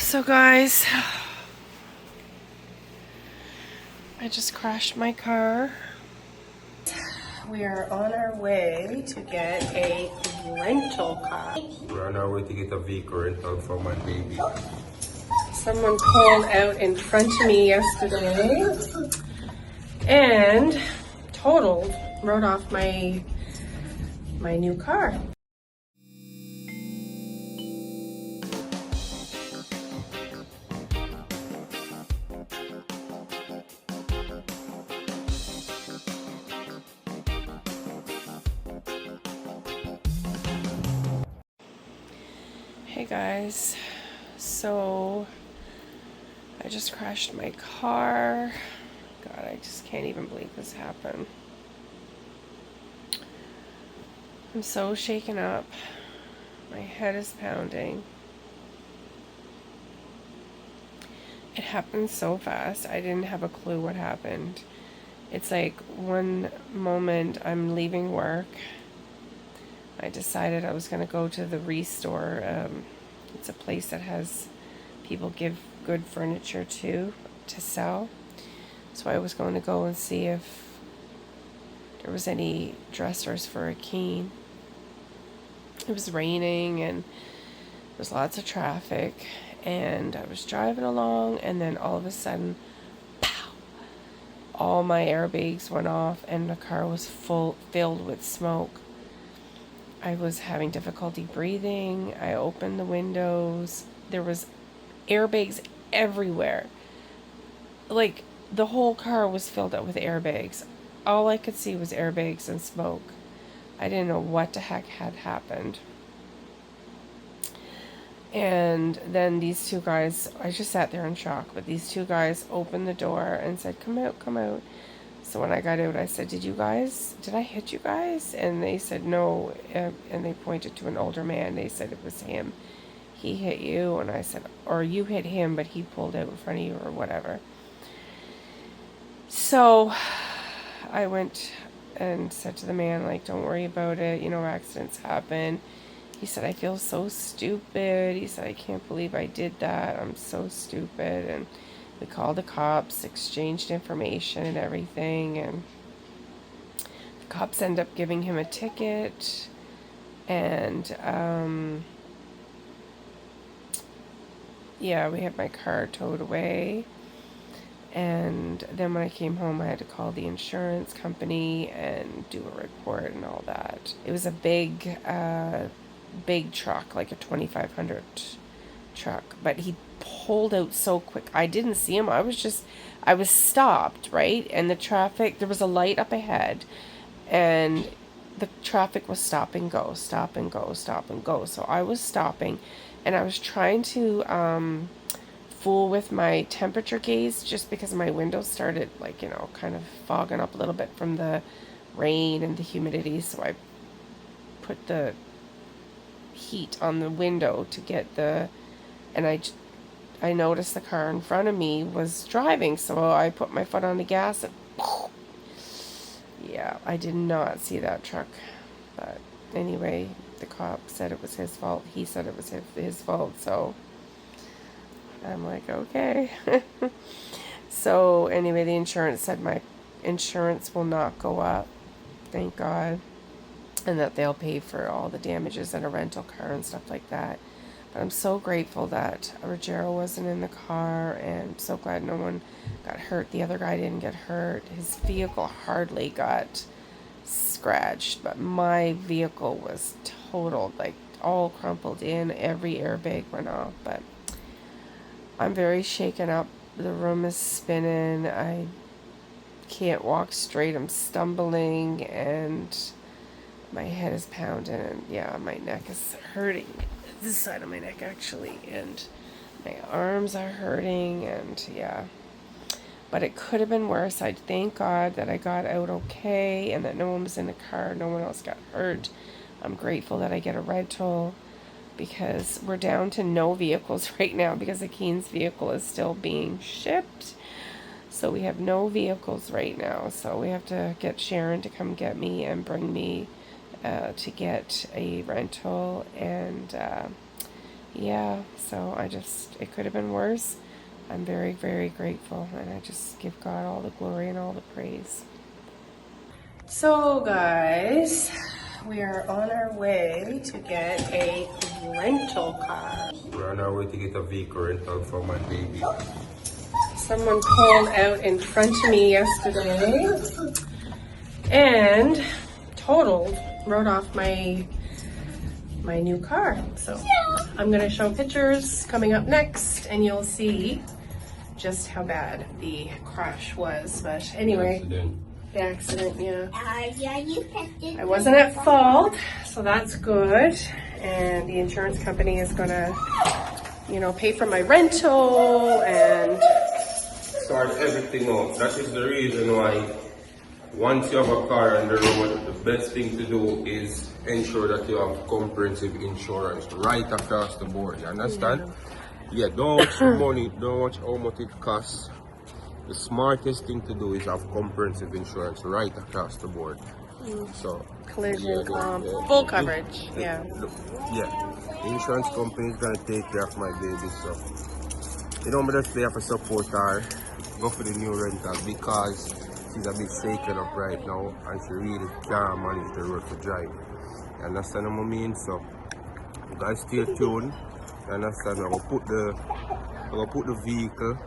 So guys, I just crashed my car. We are on our way to get a rental car. We're on our way to get a vehicle rental for my baby. Someone pulled out in front of me yesterday and wrote off my new car. Hey guys, so I just crashed my car. God, I just can't even believe this happened. I'm so shaken up. My head is pounding. It happened so fast. I didn't have a clue what happened. It's like one moment I'm leaving work. I decided I was going to go to the Restore. It's a place that has people give good furniture to sell. So I was going to go and see if there was any dressers for a Keen. It was raining and there was lots of traffic, and I was driving along, and then all of a sudden, pow! All my airbags went off and the car was filled with smoke. I was having difficulty breathing. I opened the windows. There was airbags everywhere. Like, the whole car was filled up with airbags. All I could see was airbags and smoke. I didn't know what the heck had happened. And then these two guys, I just sat there in shock, but these two guys opened the door and said, "Come out, come out." So when I got out, I said, did I hit you guys? And they said, no. And they pointed to an older man. They said it was him. He hit you. And I said, or you hit him, but he pulled out in front of you or whatever. So I went and said to the man, like, don't worry about it. You know, accidents happen. He said, I feel so stupid. He said, I can't believe I did that. I'm so stupid. And we called the cops, exchanged information and everything, and the cops end up giving him a ticket, and yeah, we had my car towed away. And then when I came home, I had to call the insurance company and do a report and all that. It was a big truck, like a 2500 truck, but he pulled out so quick. I didn't see him. I was stopped, right? And the traffic, there was a light up ahead, and the traffic was stop and go, stop and go, stop and go. So I was stopping, and I was trying to fool with my temperature gauge, just because my windows started, like, you know, kind of fogging up a little bit from the rain and the humidity. So I put the heat on the window to get and I noticed the car in front of me was driving, so I put my foot on the gas and yeah, I did not see that truck. But anyway, the cop said it was his fault. He said it was his fault, so I'm like, okay. So anyway, the insurance said my insurance will not go up, thank God, and that they'll pay for all the damages in a rental car and stuff like that. But I'm so grateful that Rogero wasn't in the car, and I'm so glad no one got hurt. The other guy didn't get hurt. His vehicle hardly got scratched, but my vehicle was totaled, like all crumpled in. Every airbag went off. But I'm very shaken up. The room is spinning. I can't walk straight. I'm stumbling, and my head is pounding, and yeah, my neck is hurting. This side of my neck, actually, and my arms are hurting, and yeah. But it could have been worse. I thank God that I got out okay, and that no one was in the car, no one else got hurt. I'm grateful that I get a rental, because we're down to no vehicles right now, because the Keen's vehicle is still being shipped. So we have no vehicles right now. So we have to get Sharon to come get me and bring me to get a rental, and yeah, so it could have been worse. I'm very, very grateful, and I just give God all the glory and all the praise. So guys, we are on our way to get a rental car. We're on our way to get a vehicle rental for my baby. Someone pulled out in front of me yesterday and wrote off my new car. So I'm gonna show pictures coming up next, and you'll see just how bad the crash was. But anyway, the accident, yeah. I wasn't at fault, so that's good. And the insurance company is gonna, pay for my rental and sort everything out. That is the reason why once you have a car on the road, the best thing to do is ensure that you have comprehensive insurance right across the board. You understand? Yeah, don't watch the money, don't watch how much it costs. The smartest thing to do is have comprehensive insurance right across the board. So collision, full coverage. Yeah. The insurance company is gonna take care of my baby. So but just they have to support her. Go for the new rental because she's a bit shaken up right now and she really can't manage the road to drive. You understand what I mean? So you guys stay tuned. You understand? I'm gonna put the vehicle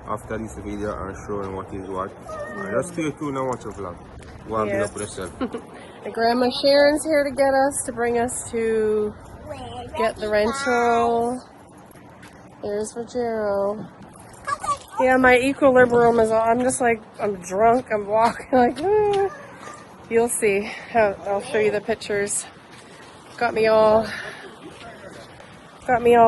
after this video and showing what is what. And just stay tuned and watch the vlog. Go and build up with yourself. And Grandma Sharon's here to bring us to get the rental. There's Rogero. Yeah, my equilibrium is all, I'm drunk, I'm walking like, You'll see. I'll show you the pictures. Got me all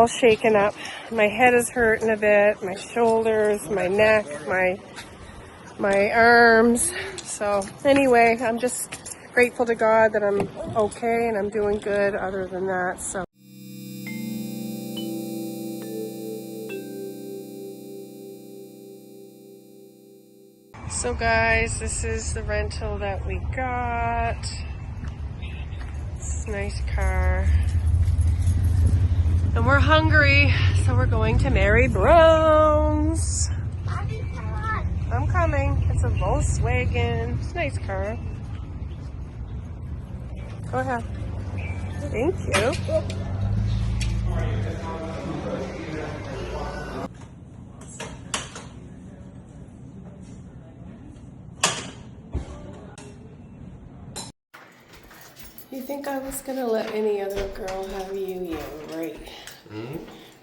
shaken up. My head is hurting a bit, my shoulders, my neck, my arms. So anyway, I'm just grateful to God that I'm okay and I'm doing good other than that. So guys, this is the rental that we got. It's a nice car. And we're hungry, so we're going to Mary Brown's. I'm coming. It's a Volkswagen. It's a nice car. Go ahead. Thank you. You think I was gonna let any other girl have you? Yeah, right.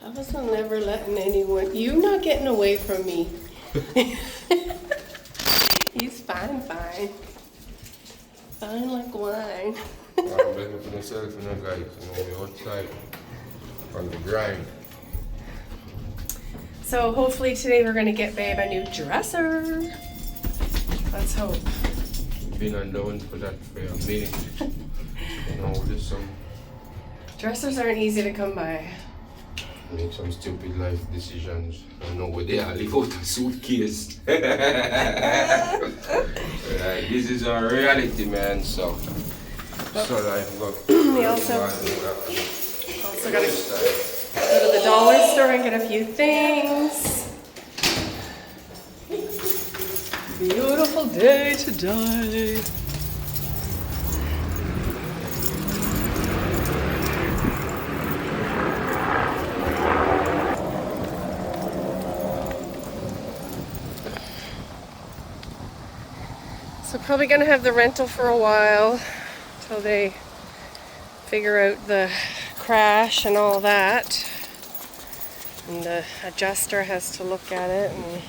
I was never letting anyone. You not getting away from me. He's fine. Fine like wine. I'm better for myself and guys. We're outside on the grind. So hopefully today we're gonna get Babe a new dresser. Let's hope. Been on down for that for a minute. There's some dressers aren't easy to come by. Make some stupid life decisions. I know where they are. Leave out a suitcase. This is our reality, man. So life goes. We also gotta go to the dollar store and get a few things. Beautiful day today. So probably gonna have the rental for a while till they figure out the crash and all that. And the adjuster has to look at it and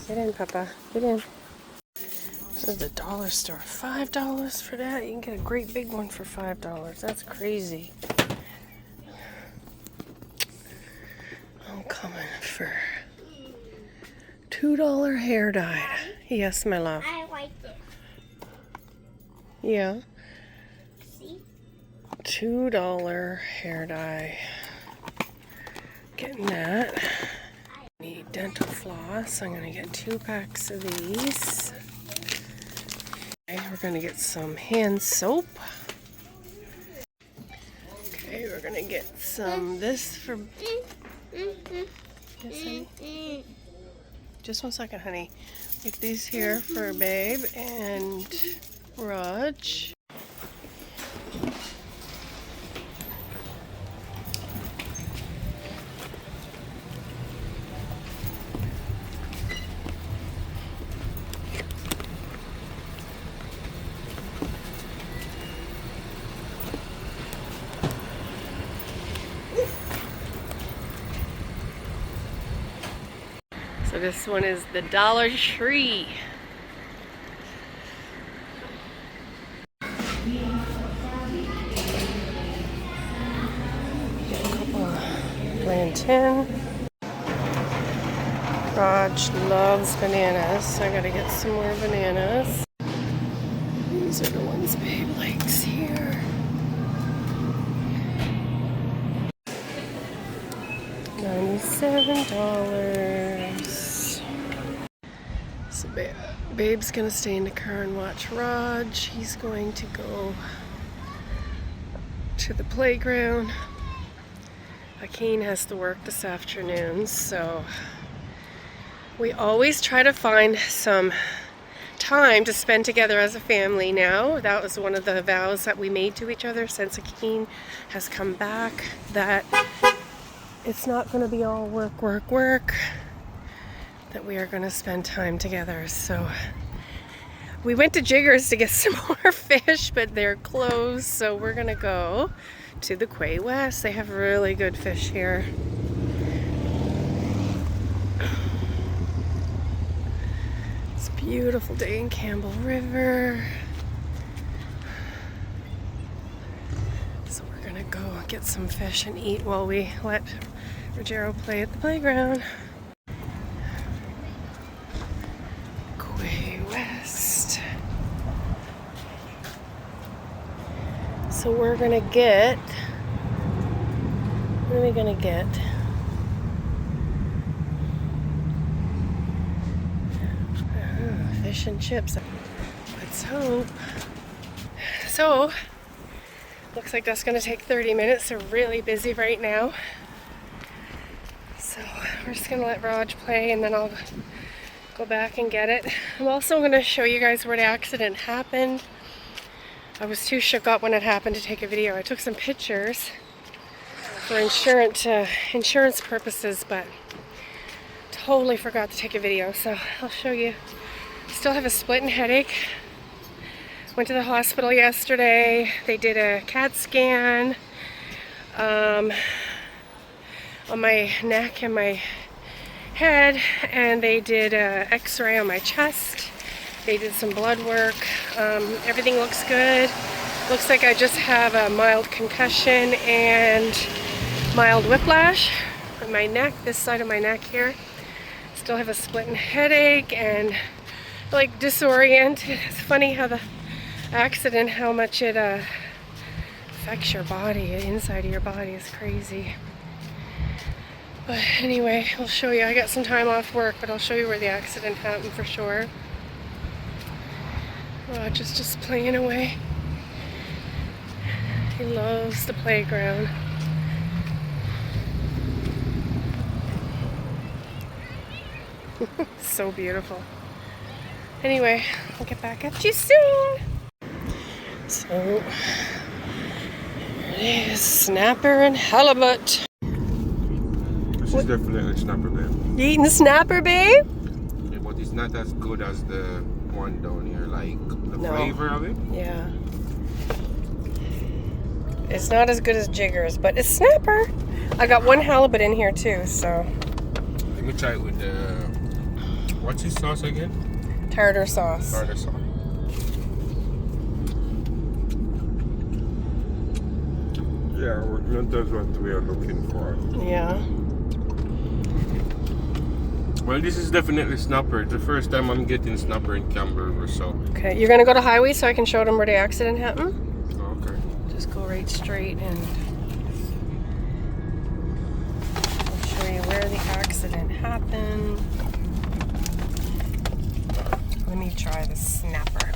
get in, Papa. Get in. This is the dollar store. $5 for that? You can get a great big one for $5. That's crazy. I'm coming for $2 hair dye. Yes, my love. I like it. Yeah. See? $2 hair dye. Getting that. Need dental floss. I'm gonna get 2 packs of these. Okay, we're gonna get some hand soap. were gonna get some this for. Yes, honey. Just 1 second, honey. Get these here for Babe and Raj. So this one is the Dollar Tree. Get a couple of plantain. Raj loves bananas, so I gotta get some more bananas. These are the ones Babe likes here. $97. So Babe's gonna stay in the car and watch Raj. He's going to go to the playground. Akin has to work this afternoon, so we always try to find some time to spend together as a family now. That was one of the vows that we made to each other since Akin has come back, that it's not going to be all work, work, work, that we are going to spend time together. So we went to Jiggers to get some more fish, but they're closed, so we're going to go to the Quay West. They have really good fish here. It's a beautiful day in Campbell River. So we're gonna go get some fish and eat while we let Rogero play at the playground. Quay West. So we're gonna get, what are we gonna get? Fish and chips. Let's hope. So, looks like that's gonna take 30 minutes. They're really busy right now. So we're just gonna let Raj play and then I'll go back and get it. I'm also gonna show you guys where the accident happened. I was too shook up when it happened to take a video. I took some pictures for insurance purposes, but totally forgot to take a video, so I'll show you. Still have a splitting headache. Went to the hospital yesterday. They did a CAT scan on my neck and my head, and they did an x-ray on my chest. They did some blood work. Everything looks good. Looks like I just have a mild concussion and mild whiplash on my neck, this side of my neck here. Still have a splitting headache and like disoriented. It's funny how the accident, how much it affects your body, inside of your body is crazy. But anyway, I'll show you. I got some time off work, but I'll show you where the accident happened for sure. Raj is just playing away. He loves the playground. So beautiful. Anyway, I'll get back at you soon. So, here it is, snapper and halibut. This is definitely snapper, babe. You eating snapper, babe? Yeah, but it's not as good as the one down here, like the flavor of it. Yeah. It's not as good as Jiggers, but it's snapper. I got one halibut in here too, so. Let me try it with the, what's this sauce again? Tartar sauce. Tartar sauce. Yeah, that's what we are looking for. Yeah. Well, this is definitely snapper. It's the first time I'm getting snapper in Campbell River, so. Okay, you're gonna go to highway so I can show them where the accident happened? Okay. Just go right straight and I'll show you where the accident happened. Let me try the snapper.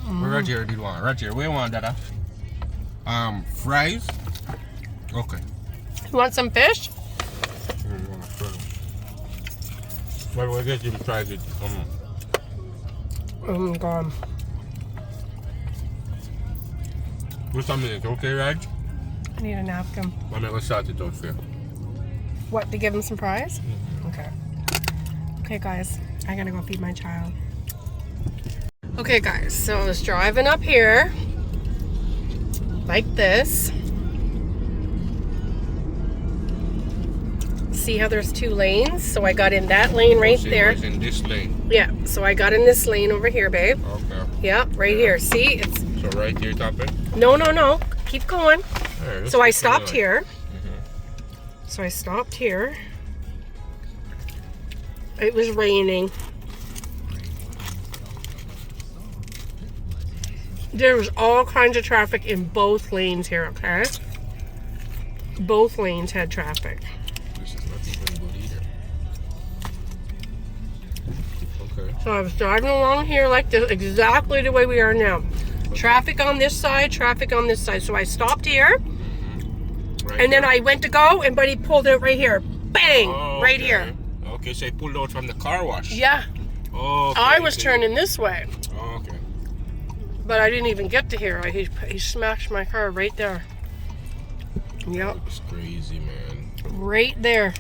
Roger, did one. Roger, where you want that? Fries? Okay. You want some fish? Well, we'll get him tried it. Oh my god. What's a minute, okay, Raj? I need a napkin. I'm going to start it out for you. What, to give him some fries? Okay. Okay, guys. I gotta go feed my child. Okay, guys. So I was driving up here. Like this. See how there's 2 lanes? So I got in that lane right there. In this lane. Yeah, so I got in this lane over here, babe. Okay. Yeah, right here. See? It's So right here, topping? No. Keep going. Right, so I stopped here. Mm-hmm. So I stopped here. It was raining. There was all kinds of traffic in both lanes here, okay? Both lanes had traffic. This is not even good either. Okay. So I was driving along here like this, exactly the way we are now. Traffic on this side, traffic on this side. So I stopped here, Right and then here. I went to go, and buddy pulled out right here. Bang! Oh, right okay. here. Okay, so he pulled out from the car wash. Yeah. Oh, okay. I was turning this way, Oh, okay. but I didn't even get to here. He smashed my car right there. Yep. It's crazy, man. Right there.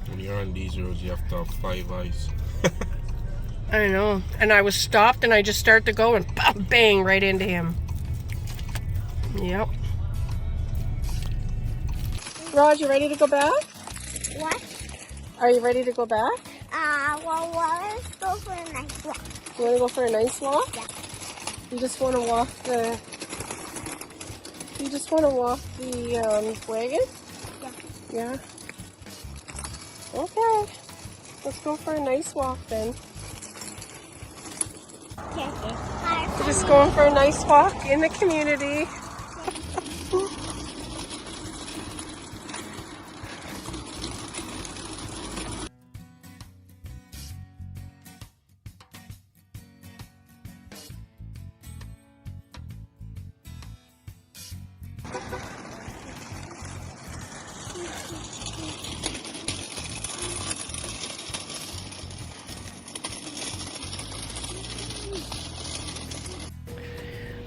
When you're on these roads, you have to have 5 eyes. I know. And I was stopped, and I just started to go, and bang, right into him. Yep. Raj, you ready to go back? What? Are you ready to go back? Well, let's go for a nice walk. You want to go for a nice walk? Yeah. You just want to walk the... You just want to walk the wagon? Yeah. Yeah. Okay. Let's go for a nice walk then. Okay. We're just going for a nice walk in the community.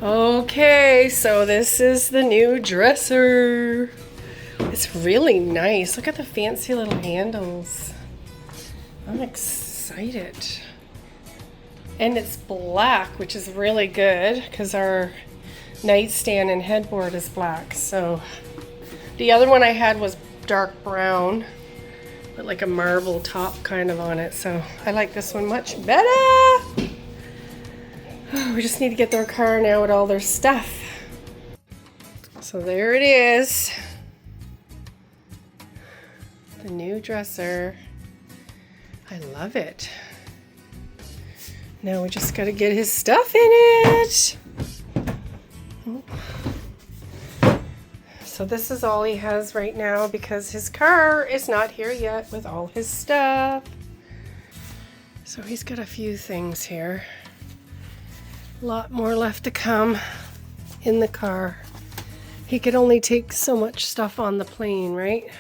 Okay, so this is the new dresser. It's really nice. Look at the fancy little handles. I'm excited. And it's black, which is really good because our nightstand and headboard is black. So the other one I had was dark brown, but like a marble top kind of on it. So I like this one much better. We just need to get their car now with all their stuff. So there it is. The new dresser. I love it. Now we just gotta get his stuff in it. So this is all he has right now because his car is not here yet with all his stuff. So he's got a few things here. A lot more left to come in the car. He could only take so much stuff on the plane, right?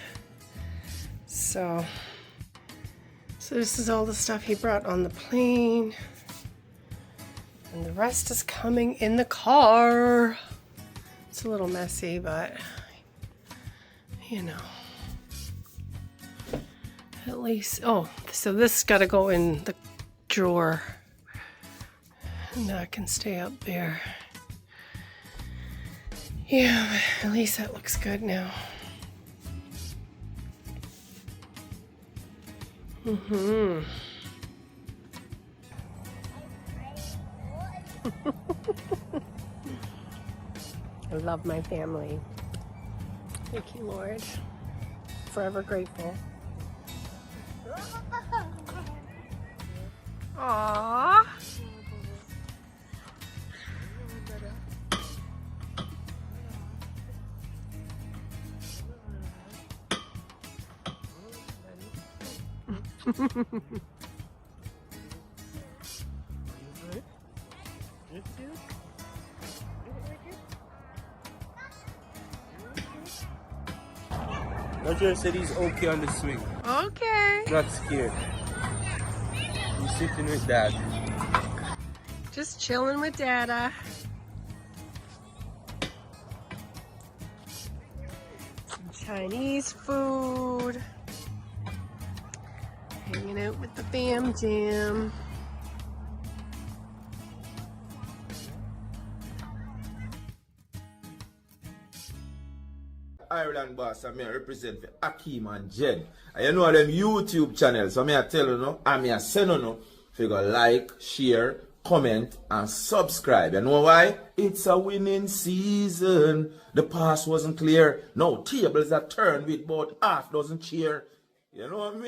So this is all the stuff he brought on the plane. And the rest is coming in the car. It's a little messy, but you know. At least, oh, so this got to go in the drawer. And that can stay up there. Yeah, but at least that looks good now. I love my family. Thank you, Lord. Forever grateful. Aww. Roger said he's okay on the swing. Okay. Not scared. He's sitting with Dad. Just chilling with Dada. Some Chinese food. Hanging out with the fam jam. Ireland boss, I represent for Akeem and Jen. And you know them YouTube channels, so I tell you no, and I send you no, if you go like, share, comment, and subscribe. You know why? It's a winning season. The pass wasn't clear. No tables are turned with about half dozen cheer. You know what I mean?